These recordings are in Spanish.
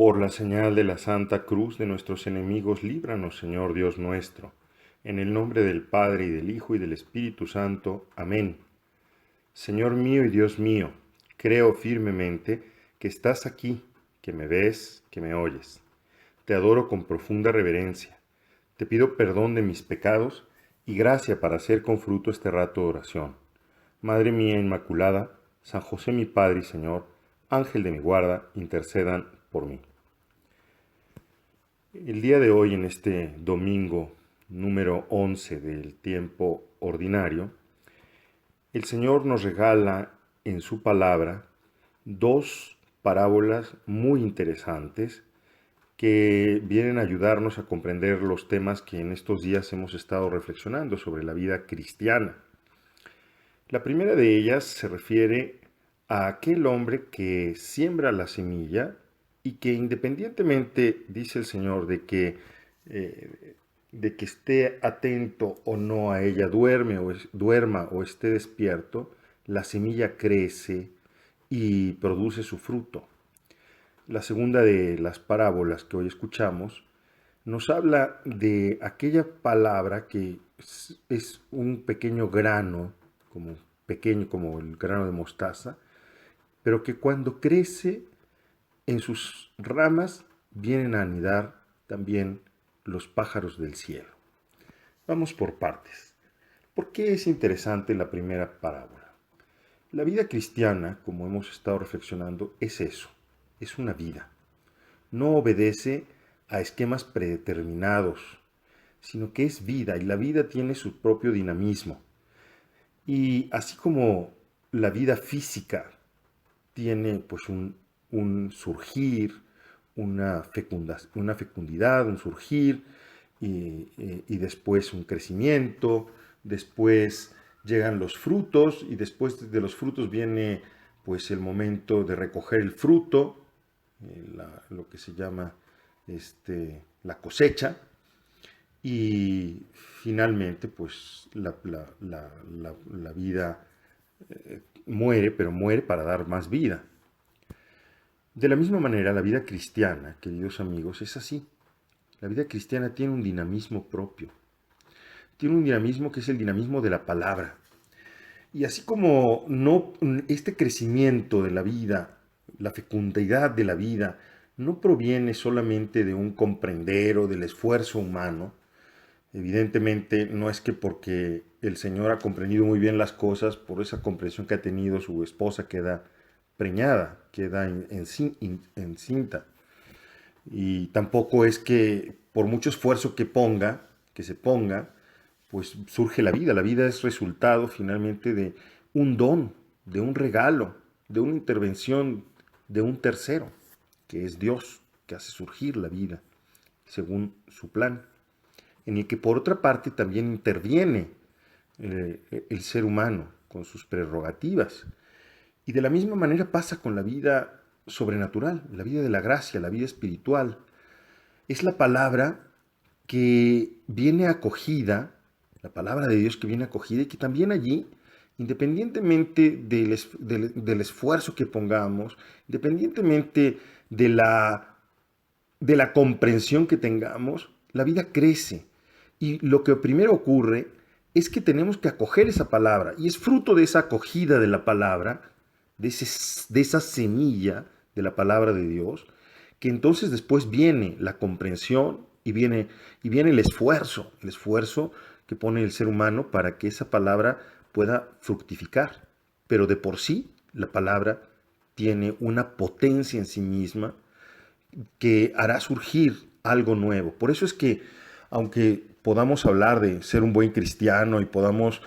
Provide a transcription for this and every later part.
Por la señal de la Santa Cruz de nuestros enemigos, líbranos, Señor Dios nuestro. En el nombre del Padre, y del Hijo, y del Espíritu Santo. Amén. Señor mío y Dios mío, creo firmemente que estás aquí, que me ves, que me oyes. Te adoro con profunda reverencia. Te pido perdón de mis pecados y gracia para hacer con fruto este rato de oración. Madre mía Inmaculada, San José mi Padre y Señor, Ángel de mi guarda, intercedan por mí. El día de hoy, en este domingo número 11 del tiempo ordinario, el Señor nos regala en su palabra dos parábolas muy interesantes que vienen a ayudarnos a comprender los temas que en estos días hemos estado reflexionando sobre la vida cristiana. La primera de ellas se refiere a aquel hombre que siembra la semilla y que independientemente, dice el Señor, de que esté atento o no a ella, duerma o esté despierto, la semilla crece y produce su fruto. La segunda de las parábolas que hoy escuchamos nos habla de aquella palabra que es un pequeño grano, pequeño como el grano de mostaza, pero que cuando crece en sus ramas vienen a anidar también los pájaros del cielo. Vamos por partes. ¿Por qué es interesante la primera parábola? La vida cristiana, como hemos estado reflexionando, es eso, es una vida. No obedece a esquemas predeterminados, sino que es vida y la vida tiene su propio dinamismo. Y así como la vida física tiene pues un surgir, una fecundidad, un surgir y después un crecimiento, después llegan los frutos y después de los frutos viene pues el momento de recoger el fruto, lo que se llama la cosecha, y finalmente pues la vida muere, pero muere para dar más vida. De la misma manera, la vida cristiana, queridos amigos, es así. La vida cristiana tiene un dinamismo propio. Tiene un dinamismo que es el dinamismo de la palabra. Y así como este crecimiento de la vida, la fecundidad de la vida, no proviene solamente de un comprender o del esfuerzo humano. Evidentemente no es que porque el Señor ha comprendido muy bien las cosas, por esa comprensión que ha tenido su esposa queda preñada, queda encinta. Y tampoco es que por mucho esfuerzo que se ponga, pues surge la vida. La vida es resultado finalmente de un don, de un regalo, de una intervención de un tercero, que es Dios, que hace surgir la vida según su plan, en el que por otra parte también interviene el ser humano con sus prerrogativas. Y de la misma manera pasa con la vida sobrenatural, la vida de la gracia, la vida espiritual. Es la palabra que viene acogida, la palabra de Dios que viene acogida y que también allí, independientemente del esfuerzo que pongamos, independientemente de la comprensión que tengamos, la vida crece. Y lo que primero ocurre es que tenemos que acoger esa palabra. Y es fruto de esa acogida de la palabra, de esa semilla de la palabra de Dios, que entonces después viene la comprensión y viene el esfuerzo que pone el ser humano para que esa palabra pueda fructificar. Pero de por sí, la palabra tiene una potencia en sí misma que hará surgir algo nuevo. Por eso es que, aunque podamos hablar de ser un buen cristiano y podamos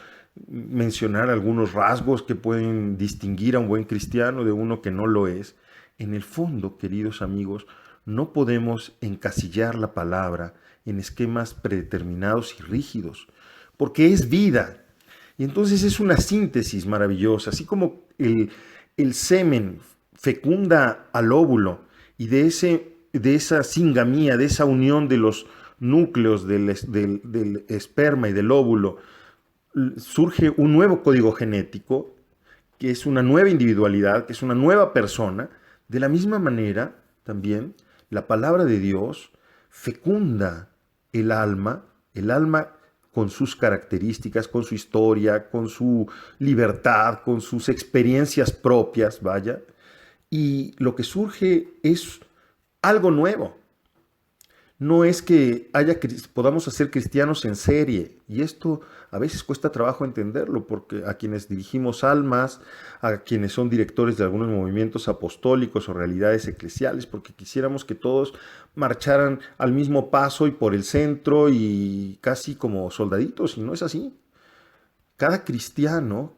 mencionar algunos rasgos que pueden distinguir a un buen cristiano de uno que no lo es, en el fondo, queridos amigos, no podemos encasillar la palabra en esquemas predeterminados y rígidos, porque es vida. Y entonces es una síntesis maravillosa, así como el semen fecunda al óvulo y de esa singamía, de esa unión de los núcleos del esperma y del óvulo, surge un nuevo código genético, que es una nueva individualidad, que es una nueva persona. De la misma manera, también, La palabra de Dios fecunda el alma con sus características, con su historia, con su libertad, con sus experiencias propias, vaya, y lo que surge es algo nuevo. No es que podamos hacer cristianos en serie, y esto a veces cuesta trabajo entenderlo, porque a quienes dirigimos almas, a quienes son directores de algunos movimientos apostólicos o realidades eclesiales, porque quisiéramos que todos marcharan al mismo paso y por el centro y casi como soldaditos, y no es así. Cada cristiano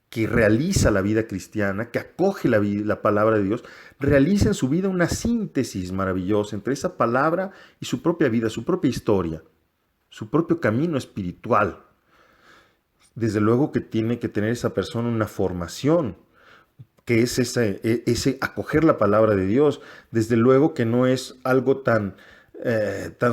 que realiza la vida cristiana, que acoge la palabra de Dios, realiza en su vida una síntesis maravillosa entre esa palabra y su propia vida, su propia historia, su propio camino espiritual. Desde luego que tiene que tener esa persona una formación, que es ese acoger la palabra de Dios. Desde luego que no es algo tan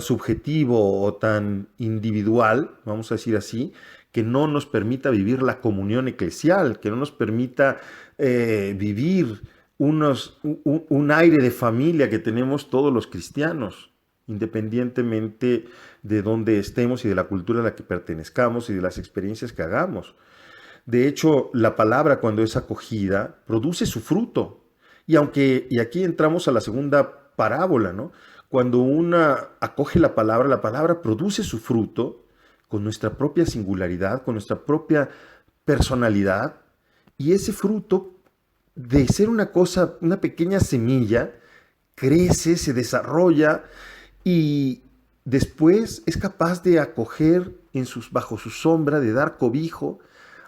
subjetivo o tan individual, vamos a decir así, que no nos permita vivir la comunión eclesial, que no nos permita vivir un aire de familia que tenemos todos los cristianos, independientemente de dónde estemos y de la cultura a la que pertenezcamos y de las experiencias que hagamos. De hecho, la palabra, cuando es acogida, produce su fruto. Y aquí entramos a la segunda parábola, ¿no? Cuando una acoge la palabra produce su fruto con nuestra propia singularidad, con nuestra propia personalidad, y ese fruto, de ser una cosa, una pequeña semilla, crece, se desarrolla y después es capaz de acoger bajo su sombra, de dar cobijo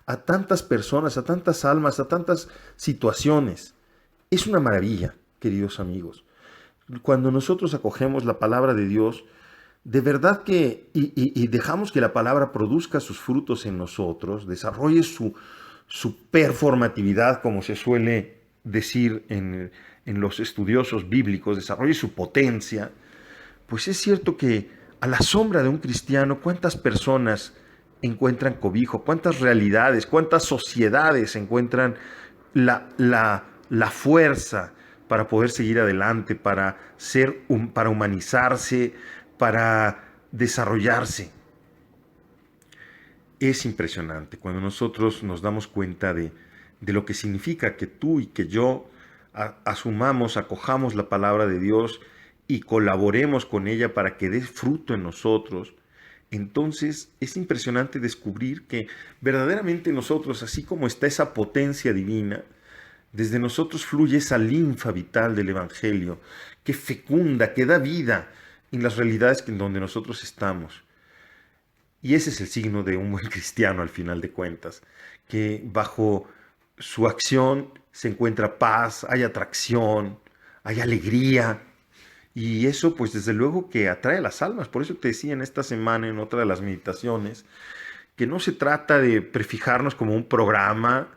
a tantas personas, a tantas almas, a tantas situaciones. Es una maravilla, queridos amigos. Cuando nosotros acogemos la palabra de Dios, de verdad que, y dejamos que la palabra produzca sus frutos en nosotros, desarrolle su performatividad, como se suele decir en los estudiosos bíblicos, desarrolle su potencia, pues es cierto que a la sombra de un cristiano, ¿cuántas personas encuentran cobijo? ¿Cuántas realidades, cuántas sociedades encuentran la fuerza para poder seguir adelante, para humanizarse, para desarrollarse? Es impresionante cuando nosotros nos damos cuenta de lo que significa que tú y que yo asumamos, acojamos la palabra de Dios y colaboremos con ella para que dé fruto en nosotros. Entonces es impresionante descubrir que verdaderamente nosotros, así como está esa potencia divina, desde nosotros fluye esa linfa vital del Evangelio que fecunda, que da vida en las realidades en donde nosotros estamos. Y ese es el signo de un buen cristiano al final de cuentas, que bajo su acción se encuentra paz, hay atracción, hay alegría. Y eso pues desde luego que atrae a las almas. Por eso te decía en esta semana, en otra de las meditaciones, que no se trata de prefijarnos como un programa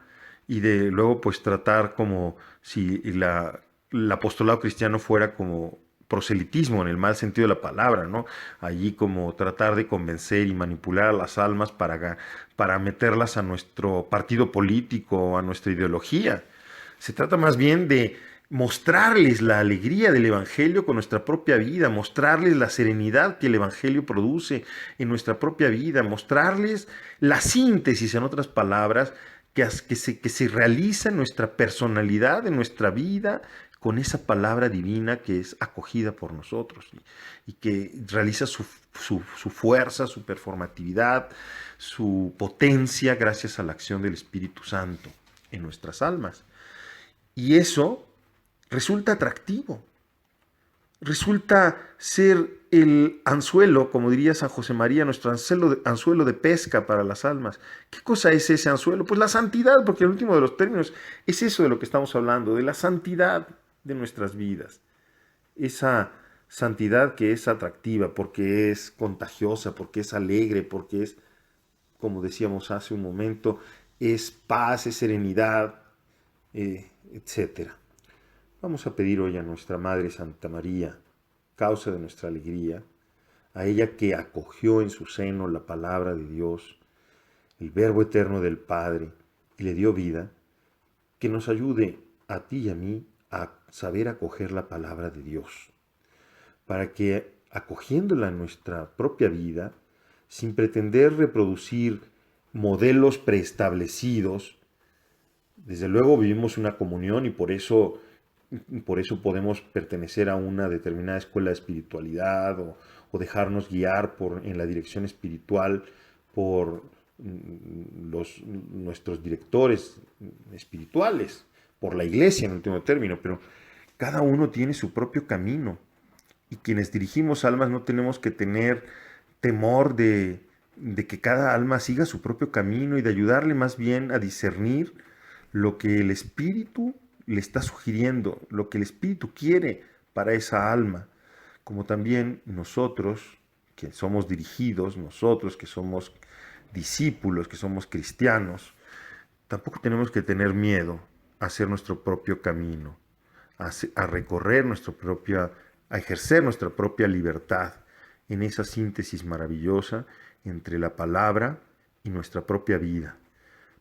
y de luego pues tratar como si el apostolado cristiano fuera como proselitismo en el mal sentido de la palabra, ¿no? Allí como tratar de convencer y manipular a las almas para meterlas a nuestro partido político, a nuestra ideología. Se trata más bien de mostrarles la alegría del Evangelio con nuestra propia vida, mostrarles la serenidad que el Evangelio produce en nuestra propia vida, mostrarles la síntesis, en otras palabras, que se realiza en nuestra personalidad, en nuestra vida, con esa palabra divina que es acogida por nosotros y que realiza su fuerza, su performatividad, su potencia gracias a la acción del Espíritu Santo en nuestras almas. Y eso resulta atractivo, resulta ser el anzuelo, como diría San José María, nuestro anzuelo de pesca para las almas. ¿Qué cosa es ese anzuelo? Pues la santidad, porque el último de los términos es eso de lo que estamos hablando, de la santidad de nuestras vidas. Esa santidad que es atractiva, porque es contagiosa, porque es alegre, porque es, como decíamos hace un momento, es paz, es serenidad, etc. Vamos a pedir hoy a nuestra Madre Santa María, causa de nuestra alegría, a ella que acogió en su seno la palabra de Dios, el Verbo eterno del Padre, y le dio vida, que nos ayude a ti y a mí a saber acoger la palabra de Dios, para que, acogiéndola en nuestra propia vida, sin pretender reproducir modelos preestablecidos, desde luego vivimos una comunión y por eso podemos pertenecer a una determinada escuela de espiritualidad o dejarnos guiar en la dirección espiritual por nuestros directores espirituales, por la iglesia en último término, pero cada uno tiene su propio camino y quienes dirigimos almas no tenemos que tener temor de que cada alma siga su propio camino y de ayudarle más bien a discernir lo que el Espíritu le está sugiriendo, lo que el Espíritu quiere para esa alma, como también nosotros que somos dirigidos, nosotros que somos discípulos, que somos cristianos, tampoco tenemos que tener miedo a hacer nuestro propio camino, a recorrer a ejercer nuestra propia libertad en esa síntesis maravillosa entre la palabra y nuestra propia vida.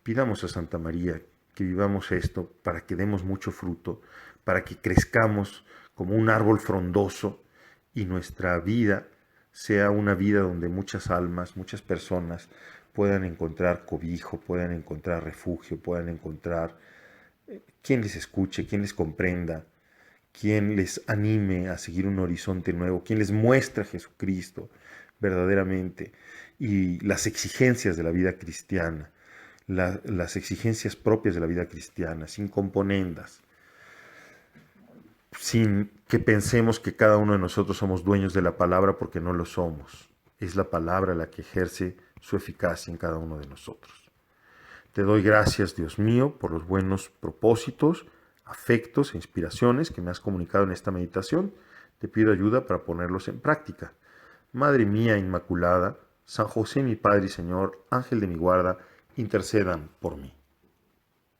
Pidamos a Santa María que vivamos esto para que demos mucho fruto, para que crezcamos como un árbol frondoso y nuestra vida sea una vida donde muchas almas, muchas personas puedan encontrar cobijo, puedan encontrar refugio, puedan encontrar quien les escuche, quien les comprenda, quien les anime a seguir un horizonte nuevo, quien les muestre a Jesucristo verdaderamente y las exigencias de la vida cristiana, las exigencias propias de la vida cristiana, sin componendas, sin que pensemos que cada uno de nosotros somos dueños de la palabra porque no lo somos. Es la palabra la que ejerce su eficacia en cada uno de nosotros. Te doy gracias, Dios mío, por los buenos propósitos, afectos e inspiraciones que me has comunicado en esta meditación. Te pido ayuda para ponerlos en práctica. Madre mía Inmaculada, San José mi Padre y Señor, Ángel de mi guarda, intercedan por mí.